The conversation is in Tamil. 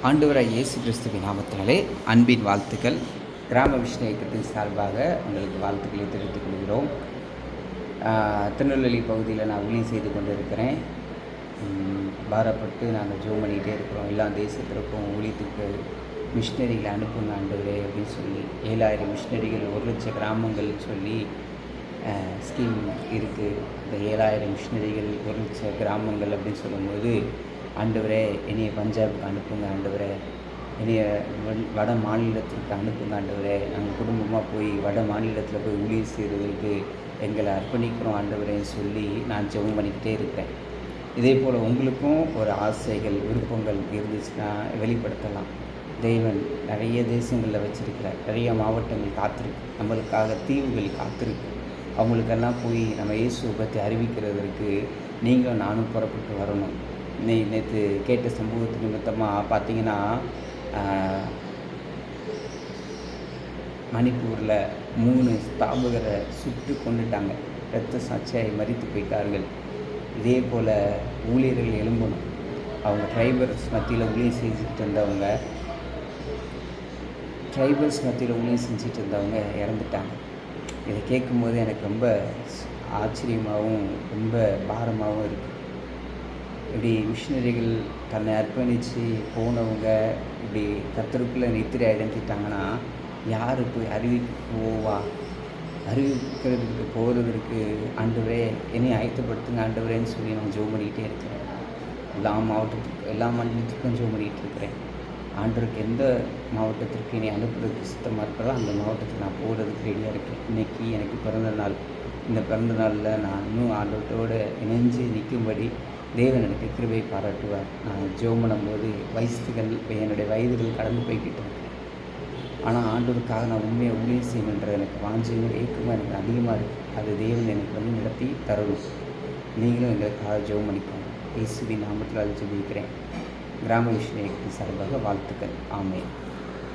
ஆண்டவராய் இயேசு கிறிஸ்துவின் நாமத்தினாலே அன்பின் வாழ்த்துக்கள். கிராம விஷன இயக்கத்தின் சார்பாக உங்களுக்கு வாழ்த்துக்களை தெரிவித்துக் கொள்கிறோம். திருநெல்வேலி பகுதியில் நான் ஊழியம் செய்து கொண்டிருக்கிறேன். பாரப்பட்டு நாங்கள் ஜெபம் பண்ணிக்கிட்டே இருக்கிறோம். எல்லா தேசத்திற்கும் ஊழியத்துக்கு மிஷினரிகளை அனுப்புங்க ஆண்டவரே அப்படின்னு சொல்லி 7000 மிஷினரிகள் 1,00,000 கிராமங்கள் சொல்லி ஸ்கீம் இருக்குது. இந்த 7000 மிஷினரிகள் 1,00,000 கிராமங்கள் அப்படின்னு சொல்லும்போது, ஆண்டவரே என்னைய பஞ்சாபுக்கு அனுப்புங்க ஆண்டவரே, என்னைய வட மாநிலத்திற்கு அனுப்புங்க ஆண்டவரே, நாங்கள் குடும்பமாக போய் வட மாநிலத்தில் போய் ஊழியம் செய்கிறதுக்கு எங்களை அர்ப்பணிக்கிறோம் ஆண்டவரேன்னு சொல்லி நான் ஜெபம் பண்ணிக்கிட்டே இருக்கிறேன். இதே போல் உங்களுக்கும் ஒரு ஆசைகள் விருப்பங்கள் இருந்துச்சுன்னா வெளிப்படுத்தலாம். தேவன் நிறைய தேசங்களில் வச்சுருக்கிறார். நிறைய மாவட்டங்கள் காத்திருக்கு, நம்மளுக்காக தீவுகள் காத்திருக்கு. அவங்களுக்கெல்லாம் போய் நம்ம இயேசுவை பற்றி அறிவிக்கிறதற்கு நீங்களும் நானும் புறப்பட்டு வரணும். நேற்று கேட்ட சம்பவத்து நிமித்தமாக பார்த்தீங்கன்னா, மணிப்பூரில் 3 ஸ்தாபகரை சுட்டு கொண்டுட்டாங்க. இரத்த சாட்சியாய் மரித்து போயிட்டார்கள். இதே போல் ஊழியர்கள் எழும்பணும். அவங்க ட்ரைபல்ஸ் மத்தியில் ஊழியம் செஞ்சுட்டு இருந்தவங்க இறந்துட்டாங்க. இதை கேட்கும்போது எனக்கு ரொம்ப ஆச்சரியமாகவும் ரொம்ப பாரமாகவும் இருக்குது. இப்படி மிஷினரிகள் தன்னை அர்ப்பணித்து போனவங்க இப்படி கர்த்தருக்குள்ளே நித்திரை அடைஞ்சிட்டாங்கன்னா யார் போய் அறிவிக்கிறதுக்கு போகிறதுக்கு ஆண்டவரே என்னை ஆயத்தப்படுத்துங்க ஆண்டவரேன்னு சொல்லி நான் ஜெபம் பண்ணிக்கிட்டே இருக்கிறேன். எல்லா மாநிலத்துக்கும் ஜெபம் பண்ணிக்கிட்டு இருக்கிறேன். ஆண்டவருக்கு எந்த மாவட்டத்திற்கு என்னை அனுப்புறதுக்கு சுத்தமாக இருக்கிறதோ அந்த மாவட்டத்துக்கு நான் போகிறதுக்கு ரெடியாக இருக்கேன். இன்றைக்கி எனக்கு பிறந்த நாள். இந்த பிறந்த நாளில் நான் இன்னும் ஆண்டவரோடு இணைஞ்சு நிற்கும்படி தேவன் எனக்கு கிருபை பாராட்டுவார். நான் ஜெபம் பண்ணும்போது என்னுடைய வயதுகள் கடந்து போய்கிட்டு இருக்கேன். ஆனால் ஆண்டவருக்காக நான் உண்மையை ஊழியம் செய்யணுன்ற எனக்கு வாஞ்சையும் ஏக்கமாக எனக்கு அதிகமாக இருக்குது. அது தேவன் எனக்கு வந்து நடத்தி தரணும். நீங்களும் எங்களுக்காக ஜெபம் பண்ணிக்கோங்க. இயேசுவின் நாமத்தில் ஜெபிக்கிறேன். கிராம விஷன இயக்கத்தின் சார்பாக வாழ்த்துக்கள். ஆமென்.